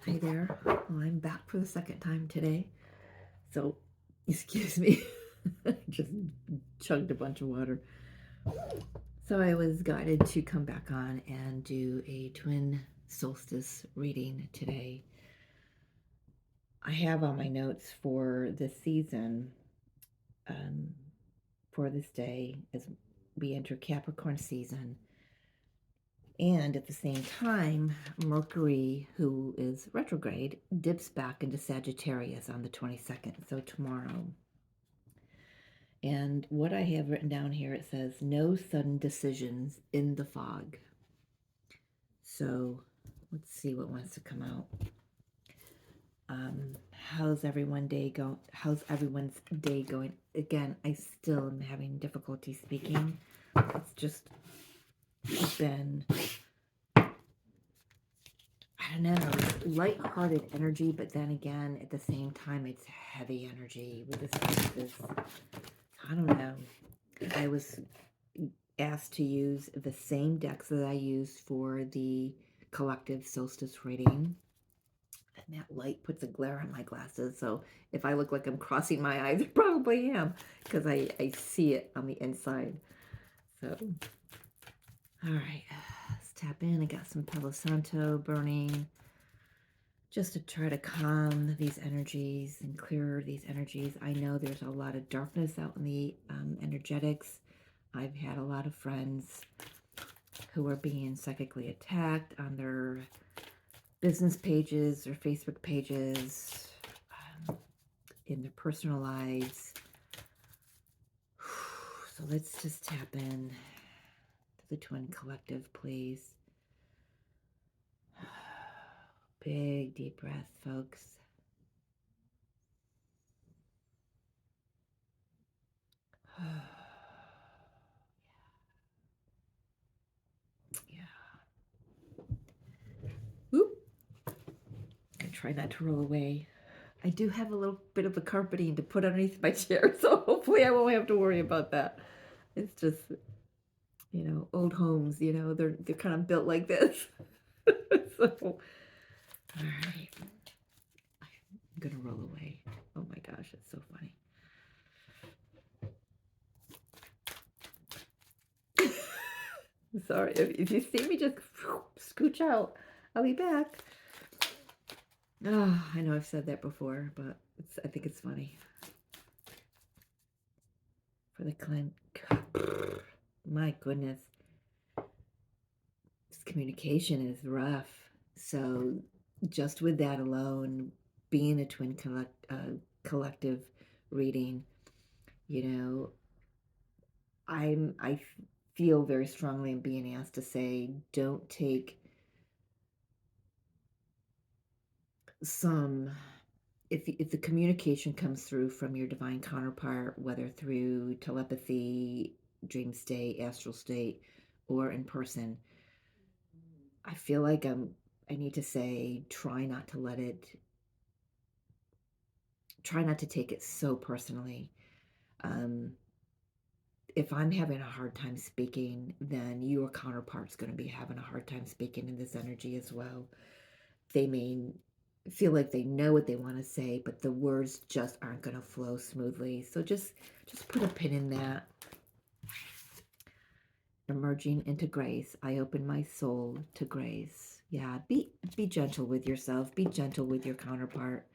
Hi there. Well, I'm back for the second time today. So, excuse me. I just chugged a bunch of water. So, I was guided to come back on and do a twin solstice reading today. I have on my notes for this season, um, for this day, as we enter Capricorn season. And at the same time, Mercury, who is retrograde, dips back into Sagittarius on the 22nd, so tomorrow. And what I have written down here, it says, no sudden decisions in the fog. So let's see what wants to come out. How's everyone's day going? Again, I still am having difficulty speaking. It's just been, I don't know, lighthearted energy, but then again, at the same time, it's heavy energy with this, I don't know. I was asked to use the same decks that I used for the collective solstice reading. And that light puts a glare on my glasses. So if I look like I'm crossing my eyes, I probably am because I see it on the inside. So, all right, let's tap in. I got some Palo Santo burning just to try to calm these energies and clear these energies. I know there's a lot of darkness out in the energetics. I've had a lot of friends who are being psychically attacked on their business pages or Facebook pages, in their personal lives. So let's just tap in to the Twin Collective, please. Big deep breath, folks. Yeah. Whoop. I try not to roll away. I do have a little bit of a carpeting to put underneath my chair, so hopefully I won't have to worry about that. It's just, old homes, they're kind of built like this. So, all right. I'm gonna roll away. Oh my gosh, it's so funny. Sorry, if you see me just scooch out, I'll be back. Oh, I know I've said that before, but I think it's funny. For the client, my goodness, this communication is rough. So just with that alone, being a twin collective reading, I feel very strongly in being asked to say, don't take some, if the communication comes through from your divine counterpart, whether through telepathy, dream state, astral state, or in person, I feel like I need to say, try not to take it so personally. If I'm having a hard time speaking, then your counterpart's going to be having a hard time speaking in this energy as well. They may feel like they know what they want to say, but the words just aren't going to flow smoothly. So just put a pin in that. Emerging into grace, I open my soul to grace. Yeah, be gentle with yourself. Be gentle with your counterpart.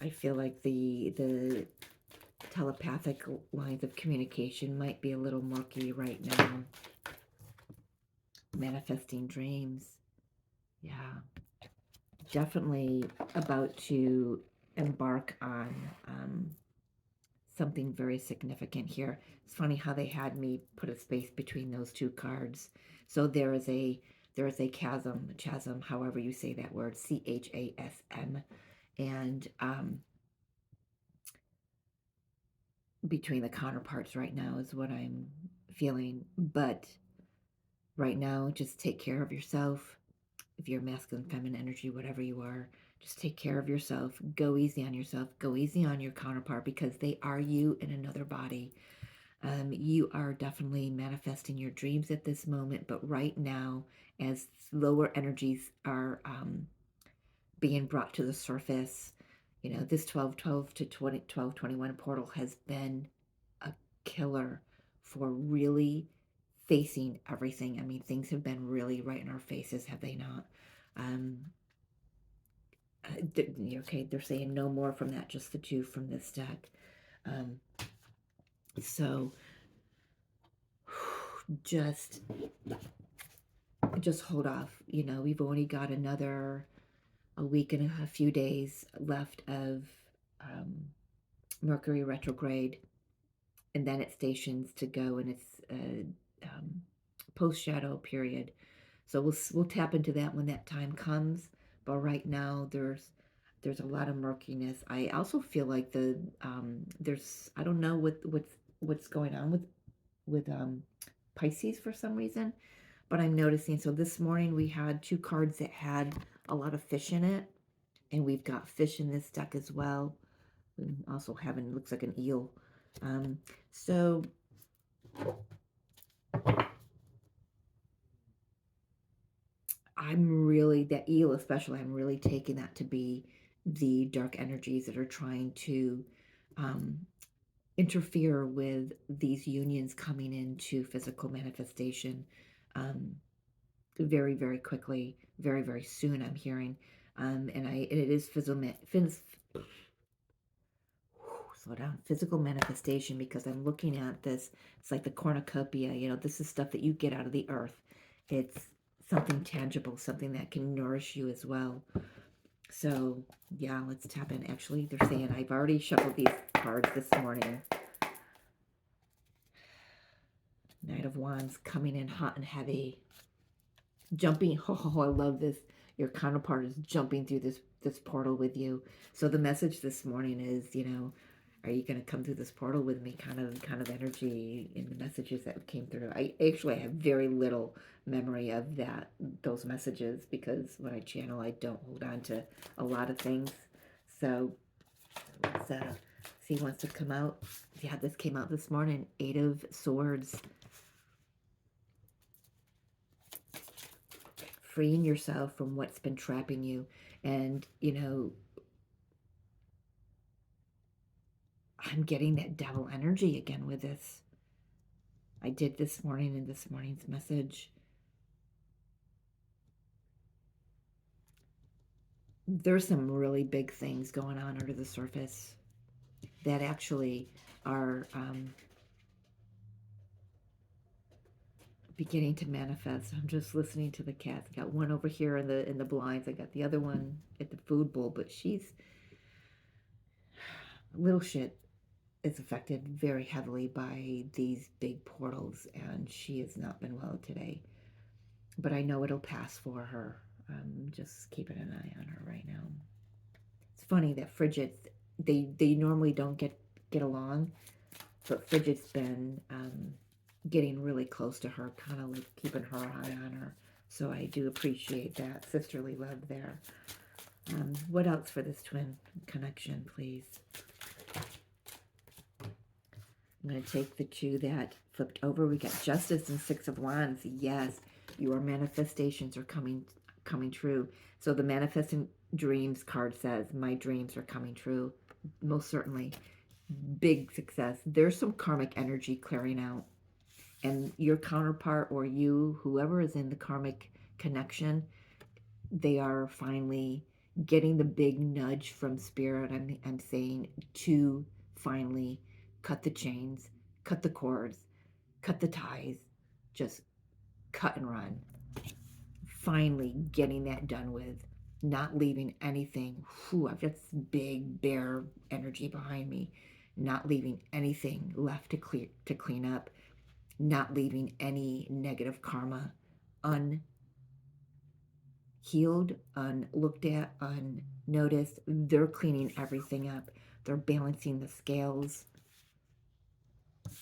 I feel like the telepathic lines of communication might be a little murky right now. Manifesting dreams. Yeah. Definitely about to embark on something very significant here. It's funny how they had me put a space between those two cards. So there is a chasm, however you say that word, CHASM, and between the counterparts right now is what I'm feeling. But right now, just take care of yourself. If you're masculine, feminine energy, whatever you are, just take care of yourself. Go easy on yourself. Go easy on your counterpart because they are you in another body. You are definitely manifesting your dreams at this moment, but right now, as lower energies are being brought to the surface, this 1212 to 1221 portal has been a killer for really facing everything. I mean, things have been really right in our faces, have they not? Um, okay, they're saying no more from that, just the two from this deck. Um, so just hold off. We've only got a week and a few days left of Mercury retrograde, and then it stations to go in its post shadow period. So we'll tap into that when that time comes. But right now there's a lot of murkiness. I also feel like there's, I don't know what's going on with Pisces for some reason, but I'm noticing. So this morning we had two cards that had a lot of fish in it, and we've got fish in this deck as well. We also having, looks like an eel. So I'm really, that eel especially, I'm really taking that to be the dark energies that are trying to interfere with these unions coming into physical manifestation very, very quickly, very, very soon, I'm hearing. And it is slow down, physical manifestation, because I'm looking at this. It's like the cornucopia, this is stuff that you get out of the earth. It's something tangible, something that can nourish you as well. So yeah, let's tap in. Actually, they're saying I've already shuffled these cards this morning. Knight of Wands coming in hot and heavy. Jumping, oh, I love this. Your counterpart is jumping through this portal with you. So the message this morning is, are you going to come through this portal with me? Kind of energy in the messages that came through. I have very little memory of those messages, because when I channel, I don't hold on to a lot of things. So let's see who wants to come out. Yeah, this came out this morning. 8 of Swords. Freeing yourself from what's been trapping you. And, I'm getting that devil energy again with this. I did this morning in this morning's message. There's some really big things going on under the surface that actually are beginning to manifest. I'm just listening to the cats. I got one over here in the blinds. I got the other one at the food bowl, but she's little shit is affected very heavily by these big portals, and she has not been well today. But I know it'll pass for her. I'm just keeping an eye on her right now. It's funny that Frigid's, they normally don't get along, but Frigid's been getting really close to her, kind of like keeping her eye on her. So I do appreciate that sisterly love there. What else for this twin connection, please? I'm going to take the two that flipped over. We got Justice and 6 of Wands. Yes, your manifestations are coming true. So the Manifesting Dreams card says, my dreams are coming true. Most certainly. Big success. There's some karmic energy clearing out. And your counterpart, or you, whoever is in the karmic connection, they are finally getting the big nudge from Spirit, I'm saying, to finally cut the chains, cut the cords, cut the ties, just cut and run. Finally getting that done with, not leaving anything. I've got this big bear energy behind me. Not leaving anything left to clean up. Not leaving any negative karma unhealed, unlooked at, unnoticed. They're cleaning everything up. They're balancing the scales.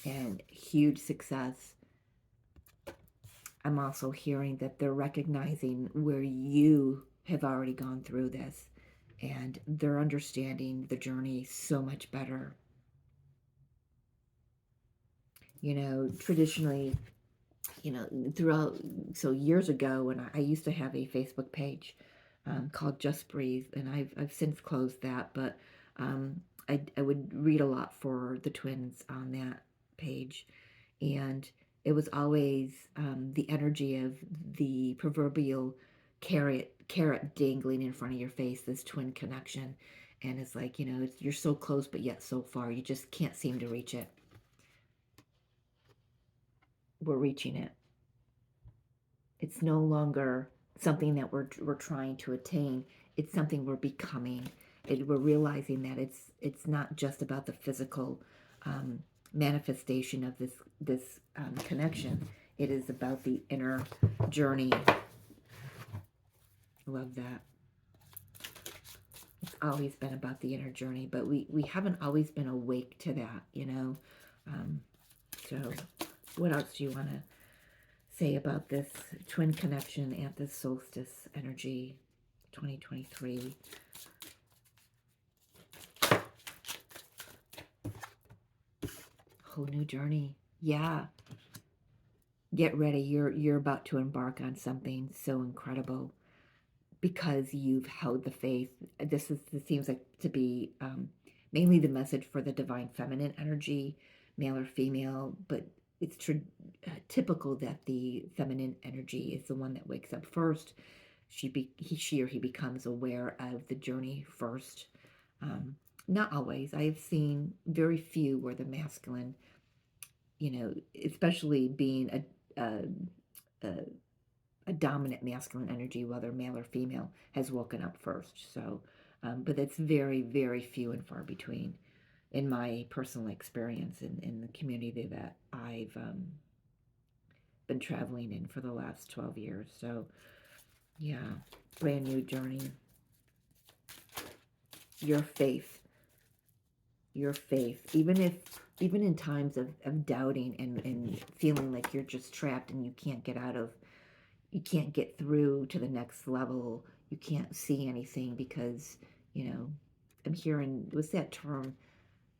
And huge success. I'm also hearing that they're recognizing where you have already gone through this, and they're understanding the journey so much better. Traditionally, throughout, so years ago when I used to have a Facebook page called Just Breathe, and I've since closed that, but I would read a lot for the twins on that page, and it was always the energy of the proverbial carrot dangling in front of your face, this twin connection, and it's like you're so close but yet so far, you just can't seem to reach it. We're reaching it. It's no longer something that we're trying to attain. It's something we're becoming. We're realizing that it's not just about the physical manifestation of this connection. It is about the inner journey. Love that. It's always been about the inner journey, but we haven't always been awake to that, So what else do you want to say about this twin connection at this solstice energy 2023? Whole new journey. Yeah. Get ready. You're about to embark on something so incredible because you've held the faith. This seems like to be mainly the message for the divine feminine energy, male or female, but it's typical that the feminine energy is the one that wakes up first. She or he becomes aware of the journey first. Not always. I have seen very few where the masculine, especially being a dominant masculine energy, whether male or female, has woken up first. So, but that's very, very few and far between in my personal experience in the community that I've been traveling in for the last 12 years. So, yeah, brand new journey. Your faith, even in times of doubting and feeling like you're just trapped and you can't get through to the next level, you can't see anything because, I'm hearing, what's that term?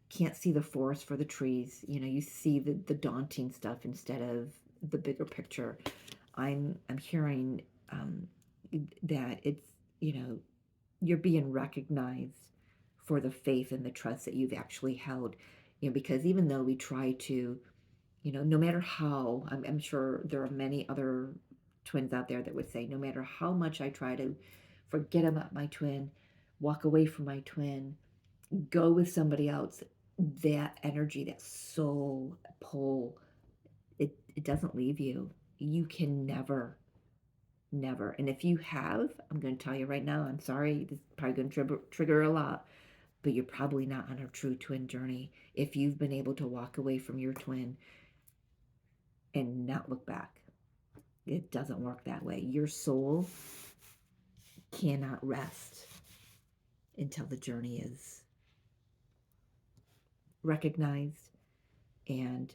Can't see the forest for the trees. You see the daunting stuff instead of the bigger picture. I'm hearing that it's, you're being recognized for the faith and the trust that you've actually held. Because even though we try to, no matter how, I'm sure there are many other twins out there that would say, no matter how much I try to forget about my twin, walk away from my twin, go with somebody else, that energy, that soul pull, it doesn't leave you. You can never, and if you have, I'm going to tell you right now, I'm sorry, this is probably going to trigger a lot, but you're probably not on a true twin journey if you've been able to walk away from your twin and not look back. It doesn't work that way. Your soul cannot rest until the journey is recognized and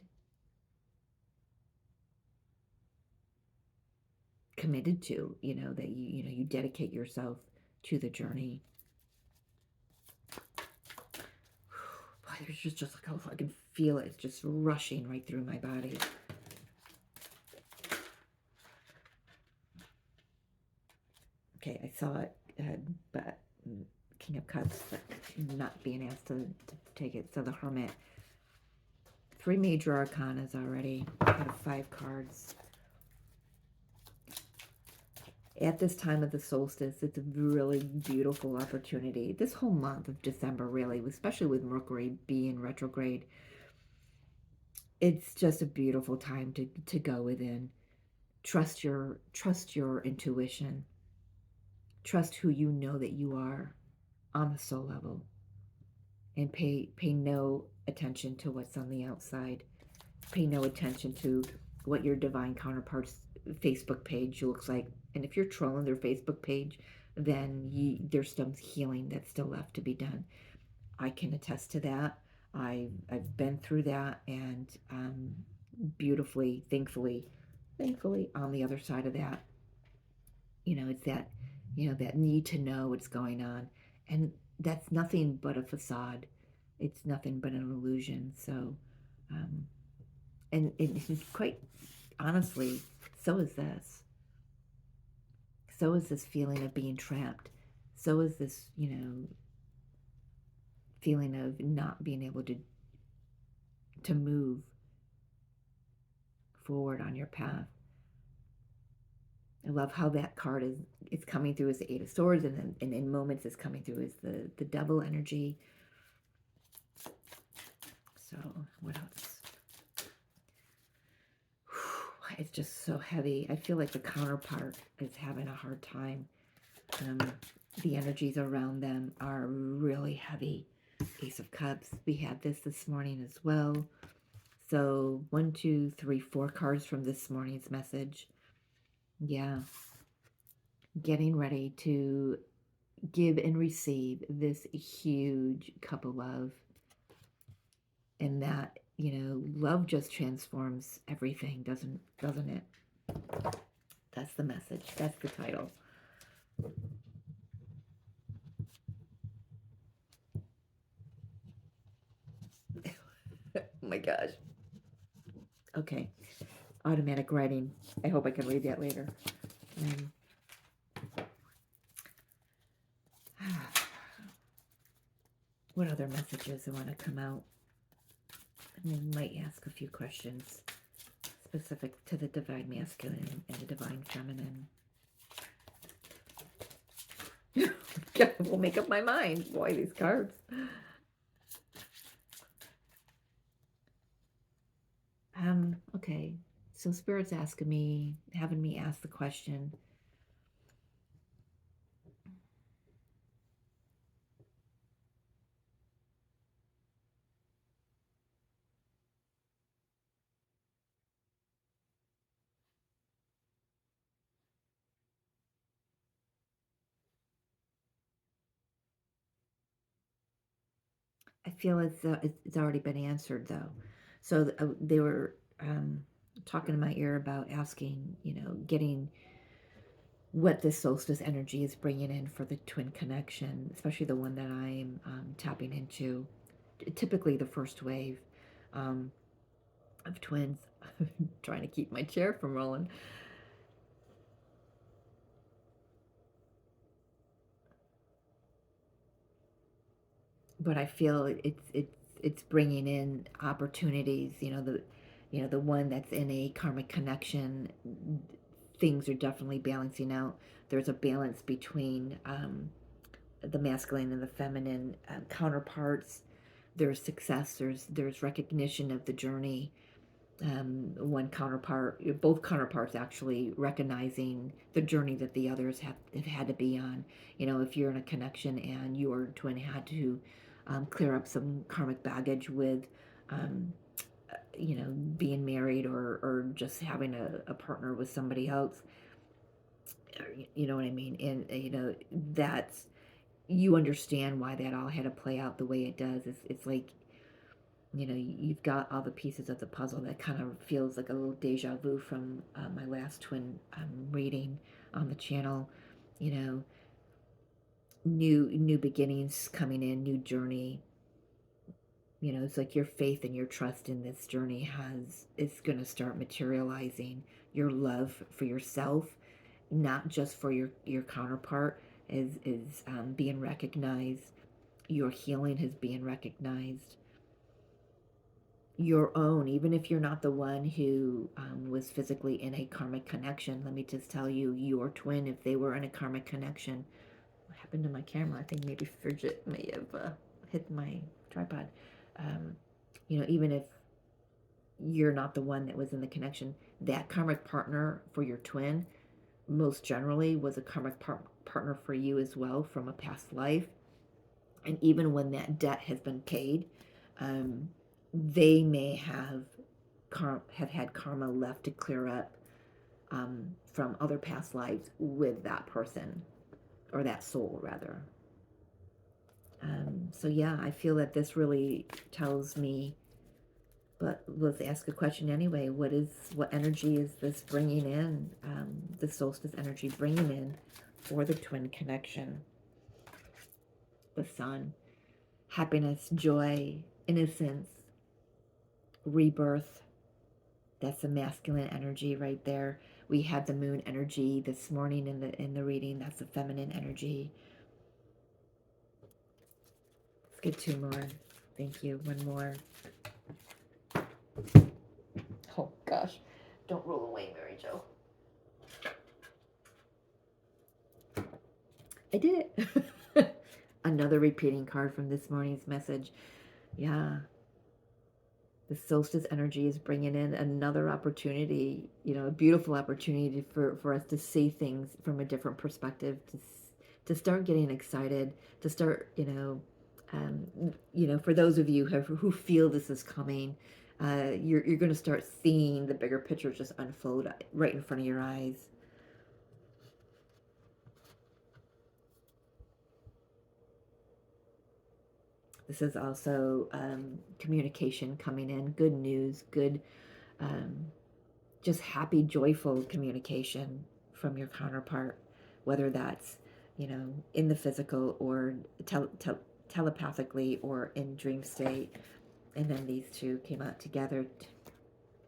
committed to, that you dedicate yourself to the journey. Boy, there's just like, oh, I can feel it just rushing right through my body. Okay, I saw it, but King of Cups, but not being asked to take it. So the Hermit. 3 major arcanas already. Out of 5 cards. At this time of the solstice, it's a really beautiful opportunity. This whole month of December, really, especially with Mercury being retrograde, it's just a beautiful time to go within. Trust your intuition. Trust who you know that you are on the soul level, and pay no attention to what's on the outside. Pay no attention to what your divine counterpart's Facebook page looks like. And if you're trolling their Facebook page, then there's some healing that's still left to be done. I can attest to that. I've been through that, and beautifully, thankfully, on the other side of that, it's that, that need to know what's going on, and that's nothing but a facade. It's nothing but an illusion. So, and quite honestly, so is this. So is this feeling of being trapped. So is this, feeling of not being able to move forward on your path. I love how that card is coming through as the Eight of Swords, and then and in moments it's coming through as the Devil energy. So what else? It's just so heavy. I feel like the counterpart is having a hard time. The energies around them are really heavy. Ace of Cups. We had this morning as well. So 1, 2, 3, 4 cards from this morning's message. Yeah. Getting ready to give and receive this huge cup of love. And that, love just transforms everything, doesn't it? That's the message. That's the title. Oh my gosh. Okay. Automatic writing. I hope I can read that later. What other messages I want to come out? I might ask a few questions specific to the divine masculine and the divine feminine. We'll make up my mind. Boy, these cards. Okay. So Spirit's having me ask the question. I feel as though it's already been answered, though. So they were talking in my ear about asking, getting what this solstice energy is bringing in for the twin connection, especially the one that I'm tapping into. Typically, the first wave of twins. I'm trying to keep my chair from rolling. But I feel it's bringing in opportunities. The one that's in a karmic connection, things are definitely balancing out. There's a balance between the masculine and the feminine counterparts. There's success. There's recognition of the journey. Both counterparts actually recognizing the journey that the others have had to be on. If you're in a connection and your twin had to clear up some karmic baggage with, being married or just having a partner with somebody else, you know what I mean? And, that's, you understand why that all had to play out the way it does. It's like, you've got all the pieces of the puzzle. That kind of feels like a little deja vu from my last twin reading on the channel. New beginnings coming in, new journey. It's like your faith and your trust in this journey is going to start materializing. Your love for yourself, not just for your counterpart, is being recognized. Your healing is being recognized. Your own, even if you're not the one who was physically in a karmic connection, let me just tell you, your twin, if they were in a karmic connection, what happened to my camera? I think maybe Frigid may have hit my tripod. Even if you're not the one that was in the connection, that karmic partner for your twin most generally was a karmic partner for you as well from a past life. And even when that debt has been paid, they may have had karma left to clear up from other past lives with that person, or that soul rather. So yeah, I feel that this really tells me, but let's ask a question anyway. What energy is this bringing in, the solstice energy bringing in for the twin connection? The sun, happiness, joy, innocence, rebirth, That's the masculine energy right there. We had the moon energy this morning in the reading. That's the feminine energy. Let's get 2 more. Thank you. 1 more. Oh gosh. Don't roll away, Mary Jo. I did it. Another repeating card from this morning's message. Yeah. The solstice energy is bringing in another opportunity, a beautiful opportunity for us to see things from a different perspective, to start getting excited, to start, for those of you who feel this is coming, you're going to start seeing the bigger picture just unfold right in front of your eyes. This is also communication coming in, good news, good, just happy, joyful communication from your counterpart, whether that's, in the physical or telepathically or in dream state. And then these two came out together.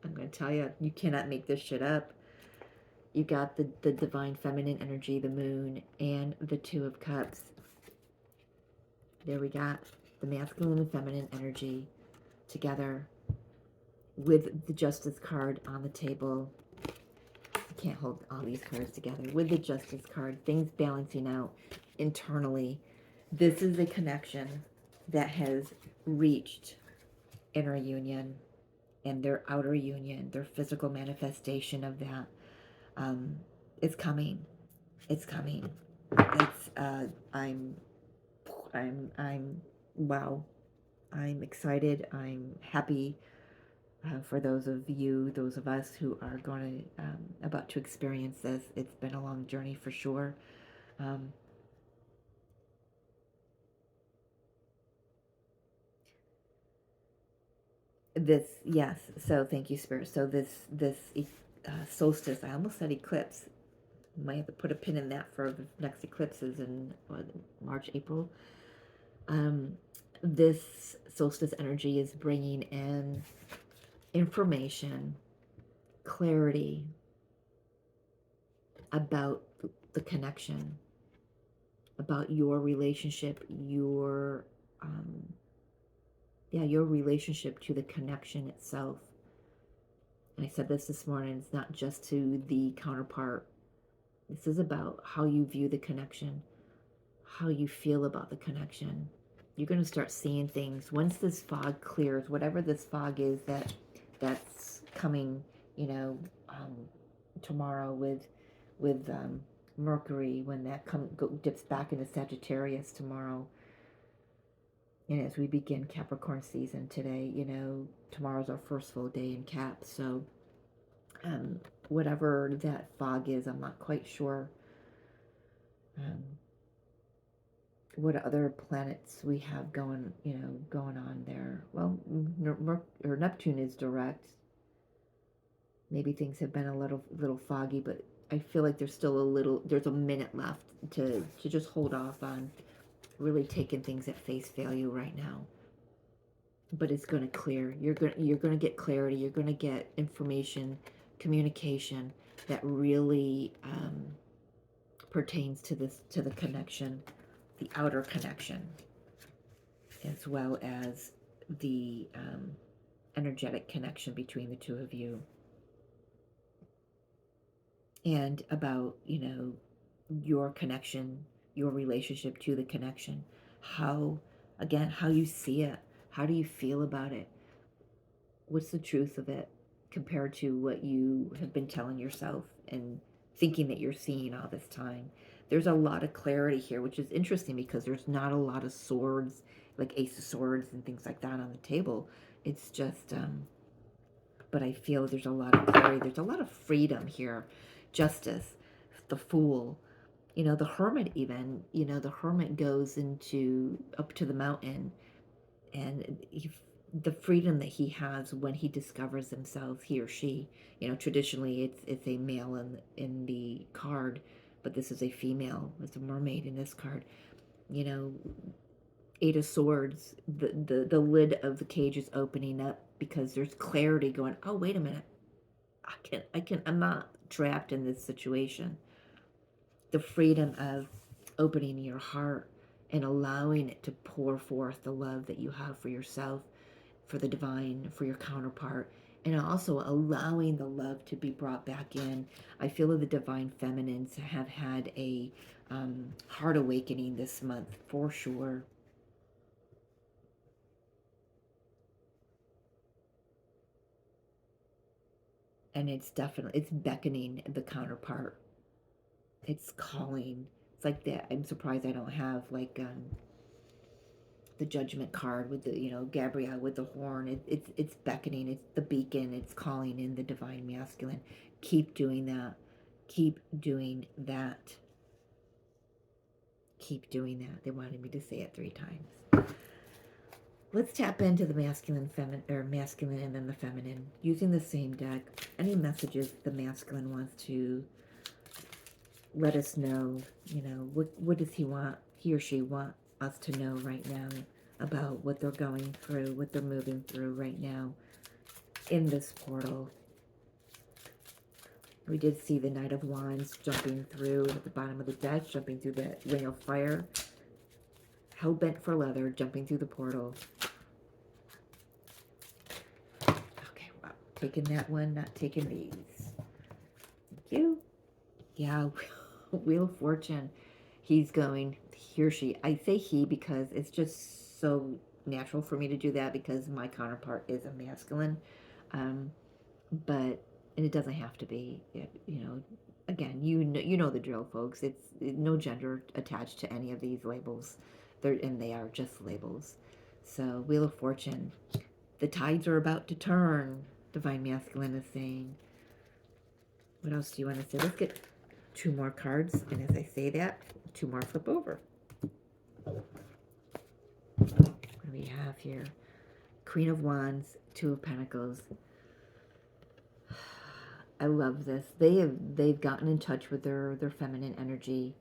I'm going to tell you, you cannot make this shit up. You got the divine feminine energy, the moon, and the 2 of Cups. There we got the masculine and feminine energy together with the Justice card on the table. You can't hold all these cards together. With the Justice card, things balancing out internally. This is a connection that has reached inner union and their outer union, their physical manifestation of that. It's coming. It's coming. It's I'm wow. I'm excited. I'm happy for those of you, those of us who are going to about to experience this. It's been a long journey for sure. Yes. So thank you, Spirit. So this solstice. I almost said eclipse. Might have to put a pin in that for the next eclipses in March, April. This solstice energy is bringing in information, clarity about the connection, about your relationship, your relationship to the connection itself. And I said this morning, it's not just to the counterpart. This is about how you view the connection, how you feel about the connection. You're going to start seeing things once this fog clears, whatever this fog is that's coming, tomorrow with Mercury, when that dips back into Sagittarius tomorrow. And as we begin Capricorn season today, tomorrow's our first full day in Cap. So whatever that fog is, I'm not quite sure what other planets we have going on there. Well, Neptune is direct. Maybe things have been a little foggy, but I feel like there's a minute left to just hold off on really taking things at face value right now. But it's going to clear. You're going to get clarity. You're going to get information, communication that really pertains to the connection, the outer connection, as well as the energetic connection between the 2 of you, and about your connection, your relationship to the connection, how you see it, how do you feel about it, what's the truth of it compared to what you have been telling yourself and thinking that you're seeing all this time. There's a lot of clarity here, which is interesting because there's not a lot of swords, like Ace of Swords and things like that on the table. It's just, but I feel there's a lot of clarity. There's a lot of freedom here. Justice, the Fool, the Hermit even, the Hermit goes up to the mountain, and the freedom that he has when he discovers himself, he or she, traditionally it's a male in the card, but this is a female. It's a mermaid in this card. 8 of Swords, the lid of the cage is opening up because there's clarity going, oh, wait a minute. I'm not trapped in this situation. The freedom of opening your heart and allowing it to pour forth the love that you have for yourself, for the divine, for your counterpart, and also allowing the love to be brought back in. I feel that the divine feminines have had a heart awakening this month for sure. And it's definitely, it's beckoning the counterpart. It's calling. It's like that. I'm surprised I don't have like the judgment card with the, you know, Gabrielle with the horn. It's beckoning. It's the beacon. It's calling in the divine masculine. Keep doing that. Keep doing that. Keep doing that. They wanted me to say it 3 times. Let's tap into the masculine, feminine, or masculine and then the feminine. Using the same deck. Any messages the masculine wants to let us know, you know, what does he or she want us to know right now about what they're going through, what they're moving through right now in this portal. We did see the Knight of Wands jumping through at the bottom of the deck, jumping through the ring of fire. Hell-bent for leather, jumping through the portal. Okay, wow. Taking that one, not taking these. Thank you. Yeah, Wheel of Fortune. He or she. I say he because it's just so natural for me to do that because my counterpart is a masculine. But and it doesn't have to be, you know, again, you know the drill, folks. It's no gender attached to any of these labels. They are just labels. So Wheel of Fortune, the tides are about to turn, divine masculine is saying. What else do you want to say? Let's get 2 more cards, and as I say that, 2 more flip over. What do we have here? Queen of Wands, 2 of Pentacles. I love this. They've gotten in touch with their feminine energy.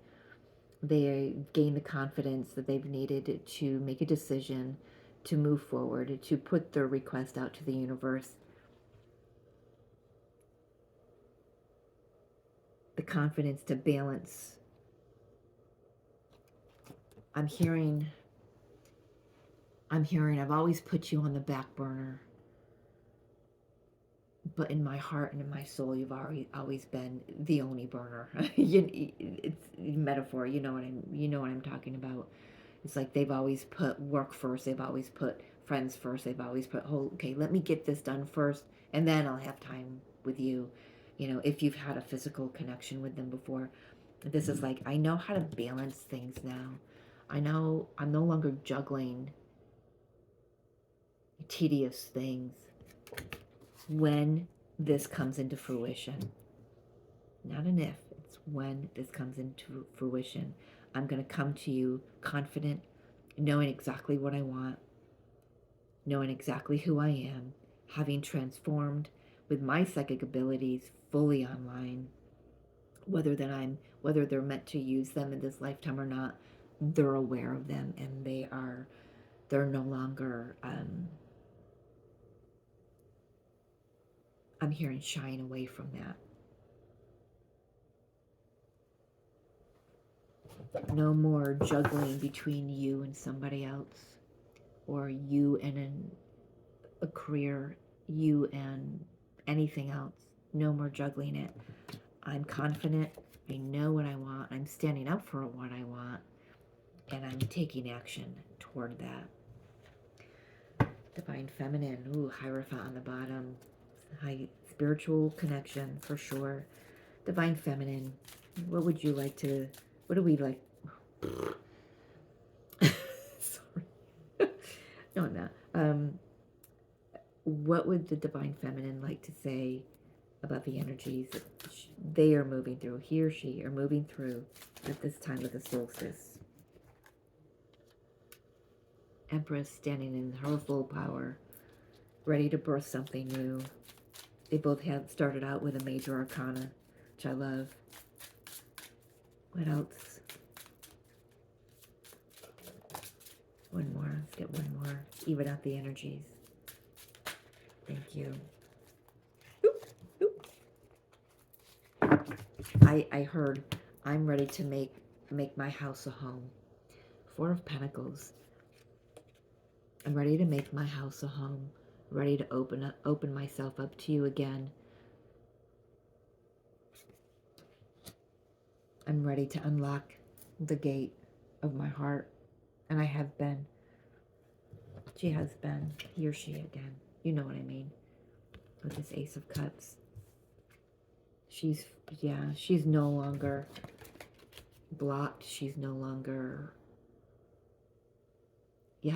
They gained the confidence that they've needed to make a decision, to move forward, to put their request out to the universe. The confidence to balance. I'm hearing I've always put you on the back burner. But in my heart and in my soul, you've always been the only burner. It's metaphor. You know what I'm talking about. It's like they've always put work first. They've always put friends first. They've always put, oh, okay, let me get this done first, and then I'll have time with you. You know, if you've had a physical connection with them before, this is like, I know how to balance things now. I know I'm no longer juggling tedious things. When this comes into fruition, not an if, it's when this comes into fruition. I'm going to come to you confident, knowing exactly what I want, knowing exactly who I am, having transformed with my psychic abilities fully online. Whether they're meant to use them in this lifetime or not, they're aware of them, and they're no longer I'm hearing shying away from that. No more juggling between you and somebody else, or you and a career, you and anything else. No more juggling it. I'm confident. I know what I want. I'm standing up for what I want, and I'm taking action toward that. Divine Feminine. Ooh, Hierophant on the bottom. High spiritual connection for sure. Divine Feminine. What would you like to? What do we like? Sorry. No. What would the Divine Feminine like to say about the energies that they are moving through? He or she are moving through at this time of the solstice. Empress standing in her full power, ready to birth something new. They both have started out with a major arcana, which I love. What else? One more. Let's get one more. Even out the energies. Thank you. Oop, oop. I heard, I'm ready to make my house a home. Four of Pentacles. I'm ready to make my house a home. Ready to open myself up to you again. I'm ready to unlock the gate of my heart. And I have been. She has been. He or she again. You know what I mean. With this Ace of Cups. She's no longer blocked. She's no longer,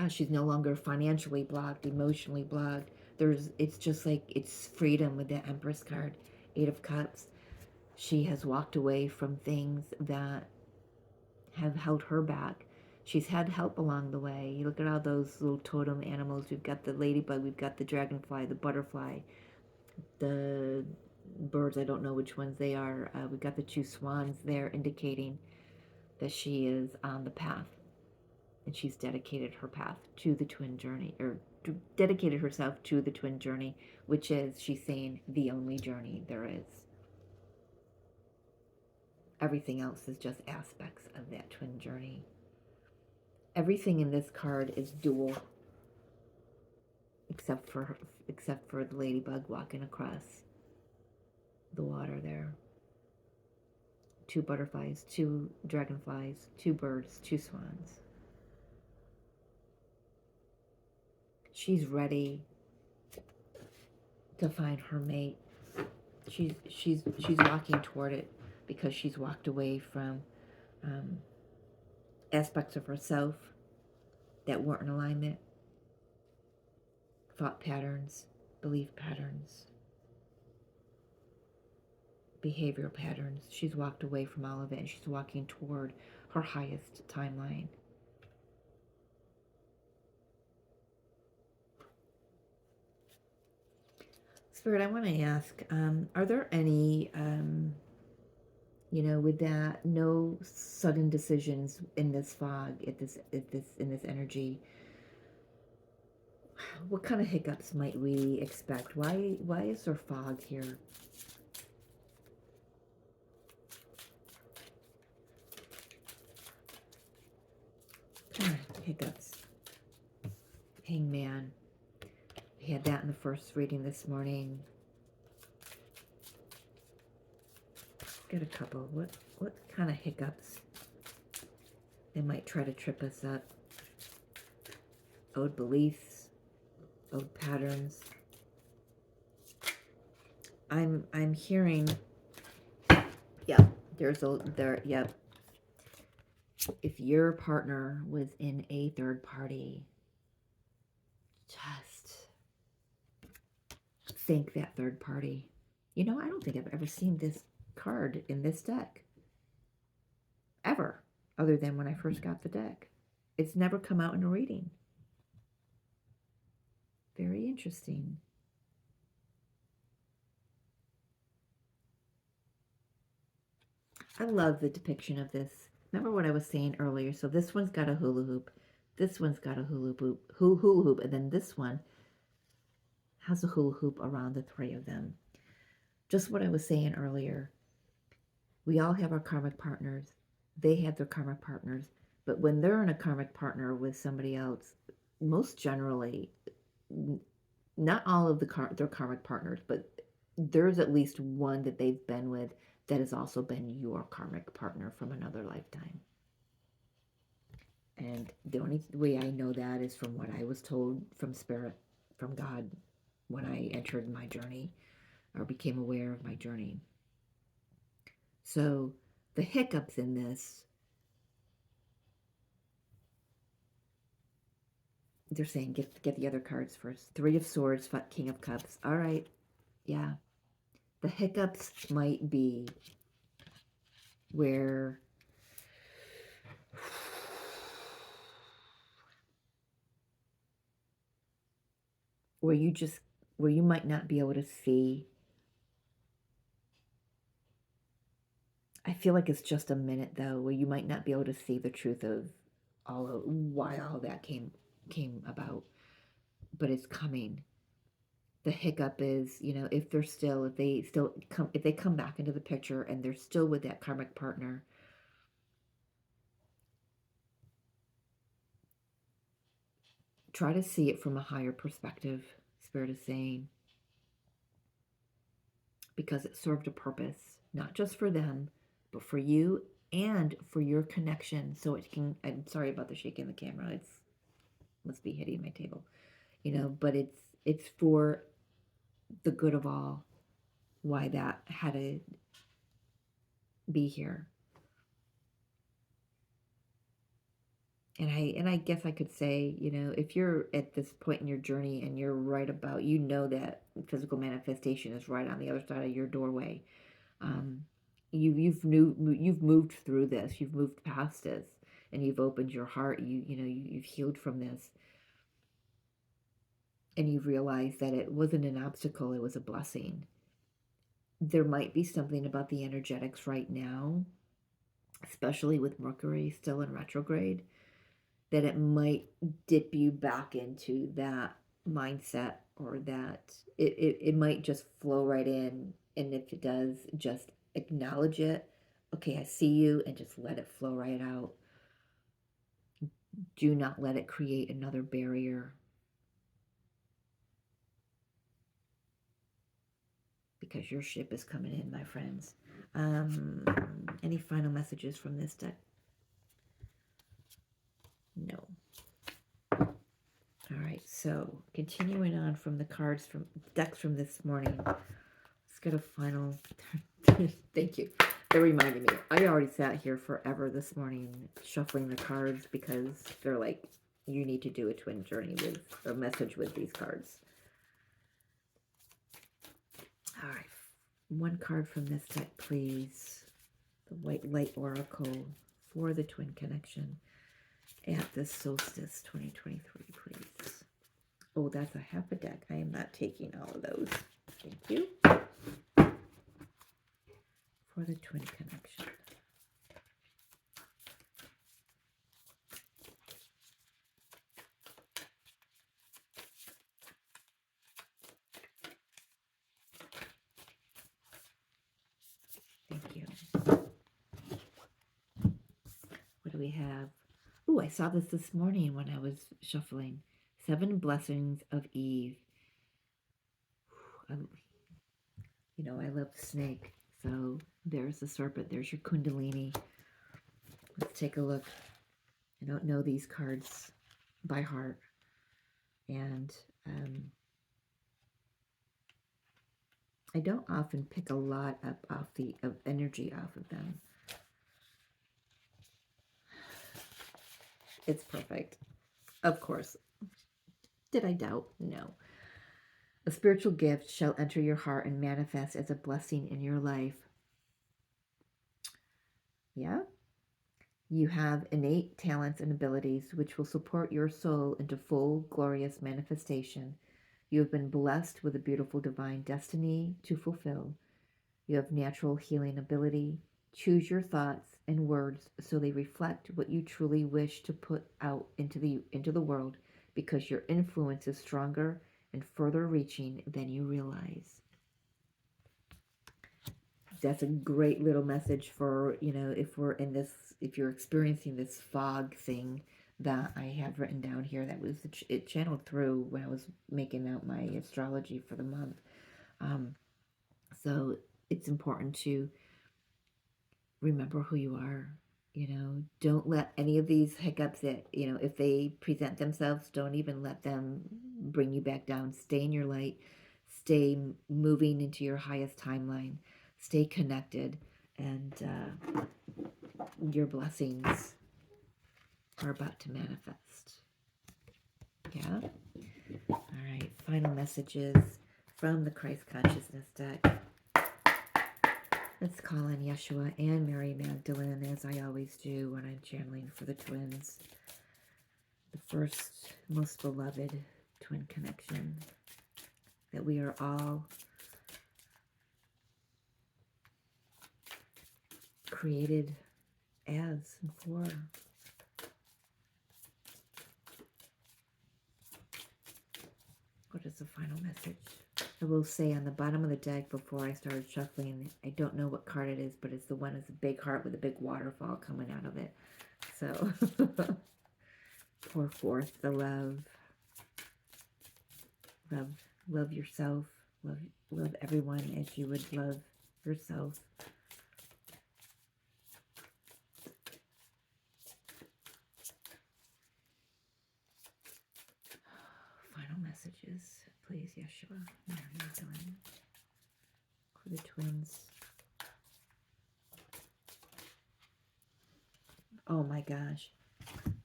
she's no longer financially blocked, emotionally blocked. It's just like, it's freedom with the Empress card. Eight of Cups. She has walked away from things that have held her back. She's had help along the way. You look at all those little totem animals. We've got the ladybug, we've got the dragonfly, the butterfly, the birds, I don't know which ones they are. We've got the two swans there indicating that she is on the path. And she's dedicated her path to the twin journey, or dedicated herself to the twin journey, which is, she's saying, the only journey there is. Everything else is just aspects of that twin journey. Everything in this card is dual, except for the ladybug walking across the water there. Two butterflies, two dragonflies, two birds, two swans. She's ready to find her mate. She's walking toward it because she's walked away from aspects of herself that weren't in alignment. Thought patterns, belief patterns, behavioral patterns. She's walked away from all of it, and she's walking toward her highest timeline. Spirit, I want to ask, are there any, with that, no sudden decisions in this fog, in this energy? What kind of hiccups might we expect? Why is there fog here? Hiccups. Hangman. We had that in the first reading this morning. Got a couple. What kind of hiccups? They might try to trip us up. Old beliefs, old patterns. I'm hearing. Yep. Yep. If your partner was in a third party, just thank that third party. I don't think I've ever seen this card in this deck. Ever. Other than when I first got the deck. It's never come out in a reading. Very interesting. I love the depiction of this. Remember what I was saying earlier? So this one's got a hula hoop. This one's got a hula hoop. And then this one has a hula hoop around the three of them. Just what I was saying earlier. We all have our karmic partners. They have their karmic partners. But when they're in a karmic partner with somebody else, most generally, not all of their karmic partners, but there's at least one that they've been with that has also been your karmic partner from another lifetime. And the only way I know that is from what I was told from Spirit, from God, when I entered my journey or became aware of my journey. So the hiccups in this, they're saying get the other cards first. Three of Swords, King of Cups. All right. Yeah. The hiccups might be where you might not be able to see. I feel like it's just a minute though, where you might not be able to see the truth of why all that came about, but it's coming. the hiccup is, you know, if they come back into the picture and they're still with that karmic partner, try to see it from a higher perspective, Spirit is saying, because it served a purpose, not just for them, but for you and for your connection. So it can, I'm sorry about the shaking the camera. It's must be hitting my table, you know, but it's for the good of all, why that had to be here. And I guess I could say, you know, if you're at this point in your journey and you're right about, you know, that physical manifestation is right on the other side of your doorway. You've moved through this, you've moved past this, and you've opened your heart. You've healed from this, and you've realized that it wasn't an obstacle; it was a blessing. There might be something about the energetics right now, especially with Mercury still in retrograde, that it might dip you back into that mindset, or that it might just flow right in. And if it does, just acknowledge it. Okay, I see you, and just let it flow right out. Do not let it create another barrier, because your ship is coming in, my friends. Any final messages from this deck? No. All right, so continuing on from the cards from decks from this morning, let's get a final. Thank you. It reminded me. I already sat here forever this morning shuffling the cards, because they're like, you need to do a twin journey with a message with these cards. All right, one card from this deck, please. The White Light Oracle for the twin connection at this solstice 2023, please. Oh, that's a half a deck. I am not taking all of those. Thank you. For the twin connection. Thank you. What do we have? Oh, I saw this morning when I was shuffling. 7 Blessings of Eve. You know, I love the snake. So there's the serpent. There's your Kundalini. Let's take a look. I don't know these cards by heart. And I don't often pick a lot up of energy off of them. It's perfect. Of course. Did I doubt? No. A spiritual gift shall enter your heart and manifest as a blessing in your life. Yeah? You have innate talents and abilities which will support your soul into full, glorious manifestation. You have been blessed with a beautiful divine destiny to fulfill. You have natural healing ability. Choose your thoughts and words so they reflect what you truly wish to put out into the world, because your influence is stronger and further reaching than you realize. That's a great little message for, you know, if you're experiencing this fog thing that I have written down here, that was, it channeled through when I was making out my astrology for the month. So it's important to remember who you are. You know, don't let any of these hiccups that, you know, if they present themselves, don't even let them bring you back down. Stay in your light. Stay moving into your highest timeline. Stay connected. And your blessings are about to manifest. Yeah? All right. Final messages from the Christ Consciousness deck. Let's call on Yeshua and Mary Magdalene, as I always do when I'm channeling for the twins. The first most beloved twin connection that we are all created as and for. What is the final message? I will say on the bottom of the deck before I started shuffling, I don't know what card it is, but it's the one that's a big heart with a big waterfall coming out of it. So pour forth the love. Love yourself. Love everyone as you would love yourself. Final messages, please, Yeshua, Mary Magdalene, for the twins. Oh my gosh.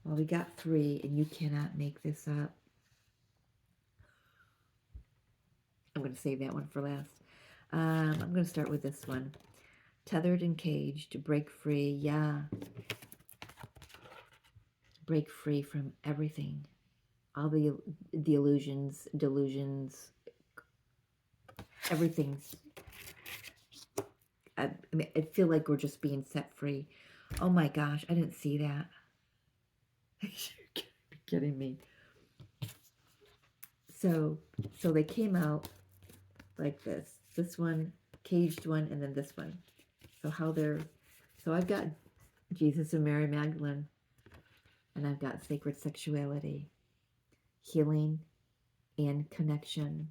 Well, we got 3, and you cannot make this up. I'm going to save that one for last. I'm going to start with this one. Tethered and caged, break free. Yeah. Break free from everything. All the illusions, delusions, everything's... I mean, I feel like we're just being set free. Oh my gosh, I didn't see that. You're kidding me. So they came out like this. This one, caged one, and then this one. So I've got Jesus and Mary Magdalene, and I've got sacred sexuality, healing, and connection.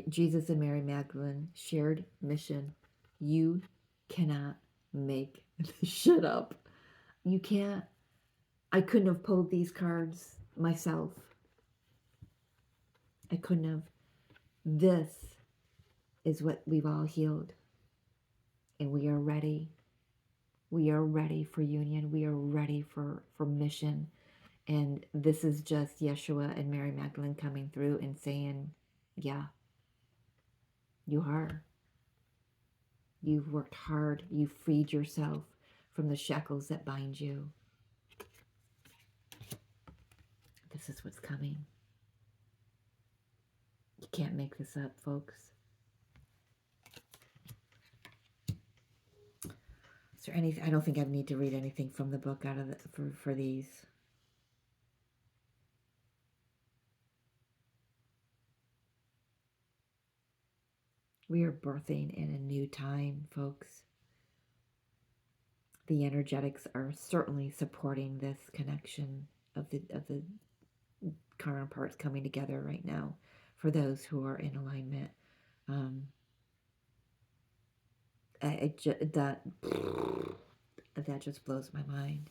Jesus and Mary Magdalene, shared mission. You cannot make this shit up. You can't. I couldn't have pulled these cards myself. I couldn't have. This is what we've all healed. And we are ready. We are ready for union. We are ready for mission. And this is just Yeshua and Mary Magdalene coming through and saying, yeah, you are. You've worked hard. You freed yourself from the shackles that bind you. This is what's coming. You can't make this up, folks. Is there anything? I don't think I need to read anything from the book out of for these. We are birthing in a new time, folks. The energetics are certainly supporting this connection of the counterparts coming together right now for those who are in alignment. That just blows my mind.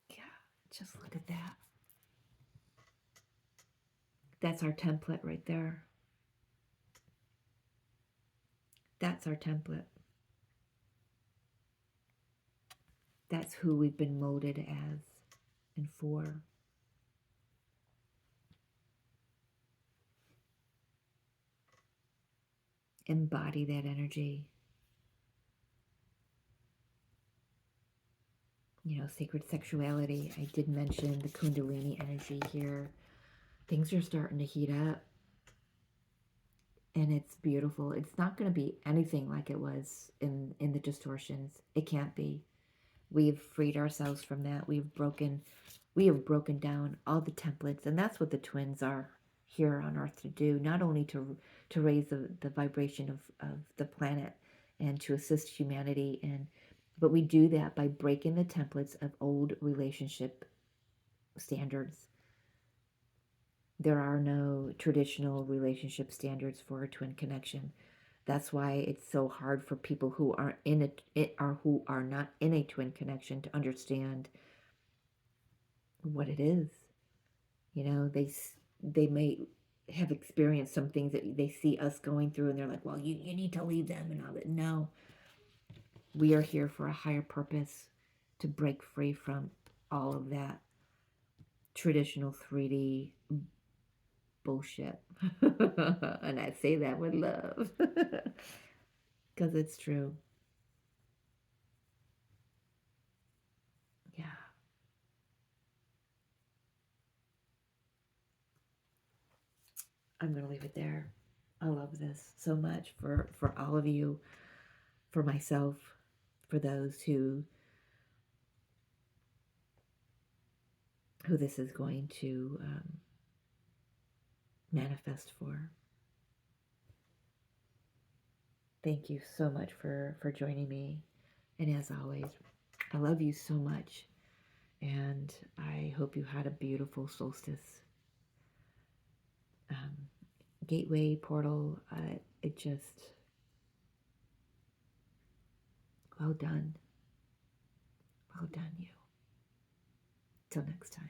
Yeah, just look at that. That's our template right there. That's our template. That's who we've been molded as and for. Embody that energy. You know, sacred sexuality. I did mention the Kundalini energy here. Things are starting to heat up. And it's beautiful. It's not going to be anything like it was in the distortions. It can't be. We've freed ourselves from that. We have broken down all the templates. And that's what the twins are here on Earth to do. Not only to raise the vibration of the planet and to assist humanity, but we do that by breaking the templates of old relationship standards. There are no traditional relationship standards for a twin connection. That's why it's so hard for people who are who are not in a twin connection to understand what it is. You know, they may have experienced some things that they see us going through, and they're like, "Well, you need to leave them," and all that. No, we are here for a higher purpose, to break free from all of that traditional 3D bullshit. And I say that with love because it's true. Yeah. I'm going to leave it there. I love this so much for all of you, for myself, for those who this is going to manifest for. Thank you so much for joining me. And as always, I love you so much. And I hope you had a beautiful solstice. Gateway portal, it just, well done. Well done, you. Till next time.